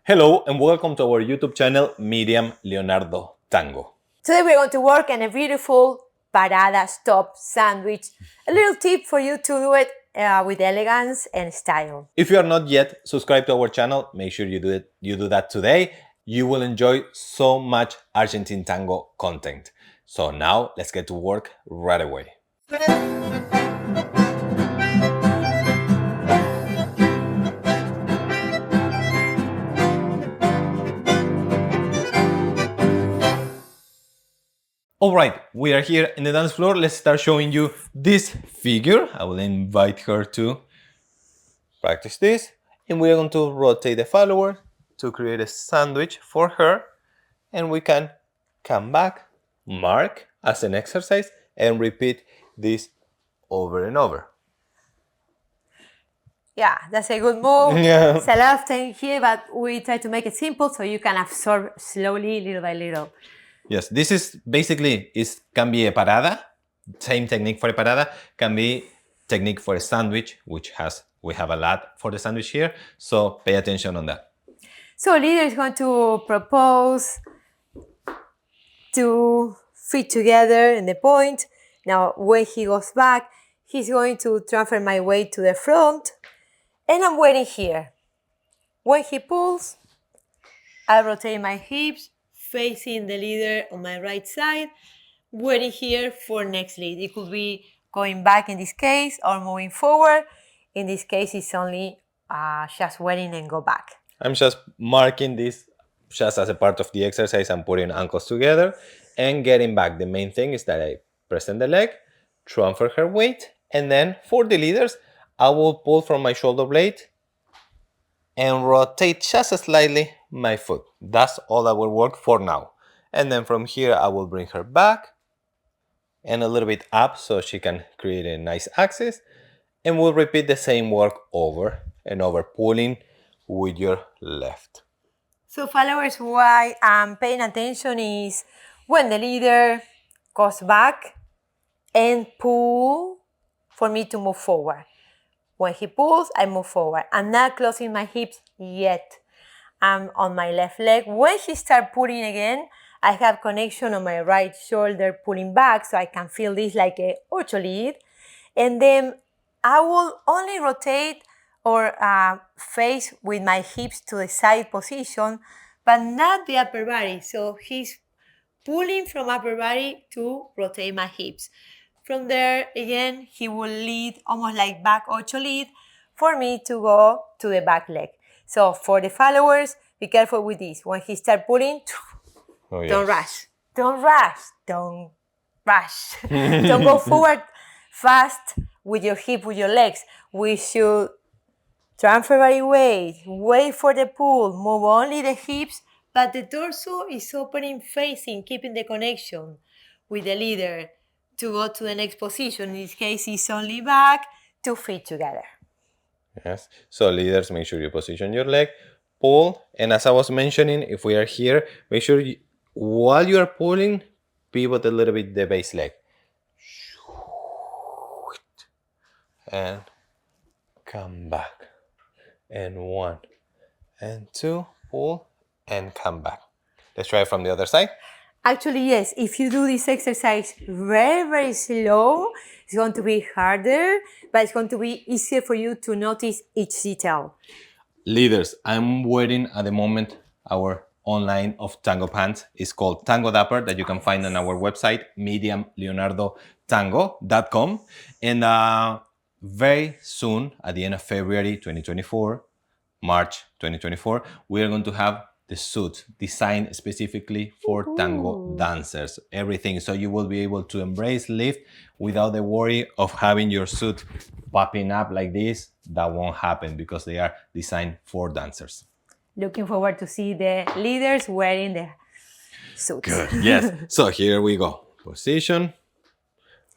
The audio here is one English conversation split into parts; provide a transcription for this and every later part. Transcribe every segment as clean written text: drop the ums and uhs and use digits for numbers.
Hello and welcome to our YouTube channel, Miriam, Leonardo, Tango. Today we're going to work on a beautiful Parada stop sandwich. A little tip for you to do it with elegance and style. If you are not yet subscribed to our channel, make sure you do that today. You will enjoy so much Argentine tango content. So now let's get to work right away. Alright, we are here in the dance floor. Let's start showing you this figure. I will invite her to practice this. And we are going to rotate the follower to create a sandwich for her. And we can come back, mark as an exercise, and repeat this over and over. Yeah, that's a good move. Yeah. It's a lot of time here, but we try to make it simple so you can absorb slowly, little by little. Yes, this is basically, can be a parada, same technique for a parada, can be technique for a sandwich, which we have a lot for the sandwich here, so pay attention on that. So leader is going to propose to fit together in the point. Now when he goes back, he's going to transfer my weight to the front, and I'm waiting here. When he pulls, I rotate my hips, facing the leader on my right side, waiting here for next lead. It could be going back in this case or moving forward. In this case, it's only just waiting and go back. I'm just marking this just as a part of the exercise. I'm putting ankles together and getting back. The main thing is that I present the leg, transfer her weight, and then for the leaders, I will pull from my shoulder blade and rotate just slightly my foot. That's all that will work for now. And then from here, I will bring her back and a little bit up so she can create a nice axis. And we'll repeat the same work over and over, pulling with your left. So followers, why I'm paying attention is when the leader goes back and pull for me to move forward. When he pulls, I move forward. I'm not closing my hips yet. I'm on my left leg. When he starts pulling again, I have connection on my right shoulder pulling back, so I can feel this like a ocho lead. And then I will only rotate or face with my hips to the side position, but not the upper body. So he's pulling from upper body to rotate my hips. From there, again, he will lead almost like back ocho lead for me to go to the back leg. So for the followers, be careful with this. When he starts pulling, don't rush. Don't rush. Don't rush. Don't go forward fast with your hip, with your legs. We should transfer body weight, wait for the pull, move only the hips, but the torso is opening, facing, keeping the connection with the leader to go to the next position. In this case, it's only back to fit together. Yes. So leaders, make sure you position your leg, pull, and as I was mentioning, if we are here, make sure while you are pulling, pivot a little bit the base leg. And come back. And 1 and 2, pull and come back. Let's try it from the other side. Actually, yes, if you do this exercise very, very slow, it's going to be harder, but it's going to be easier for you to notice each detail. Leaders, I'm wearing at the moment our online of tango pants. It's called Tango DAPPER that you can find on our website, mediumleonardotango.com. And very soon, at the end of February 2024, March 2024, we are going to have the suit designed specifically for tango dancers, everything. So you will be able to embrace, lift without the worry of having your suit popping up like this. That won't happen because they are designed for dancers. Looking forward to see the leaders wearing the suits. Good, yes. So here we go. Position.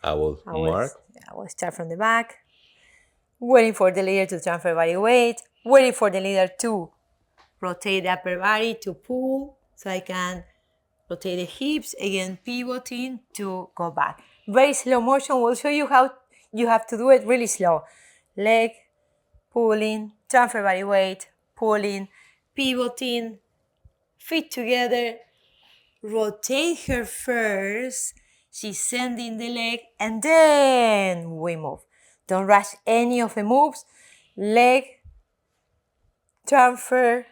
I will mark. I will start from the back. Waiting for the leader to transfer body weight. Waiting for the leader to rotate the upper body to pull, so I can rotate the hips, again pivoting to go back. Very slow motion will show you how you have to do it really slow. Leg, pulling, transfer body weight, pulling, pivoting, feet together, rotate her first, she's sending the leg, and then we move. Don't rush any of the moves. Leg, transfer,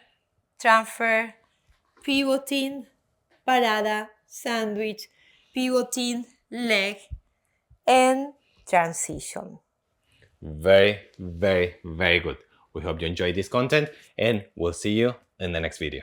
transfer, pivoting, parada, sandwich, pivoting, leg, and transition. Very, very, very good. We hope you enjoyed this content, and we'll see you in the next video.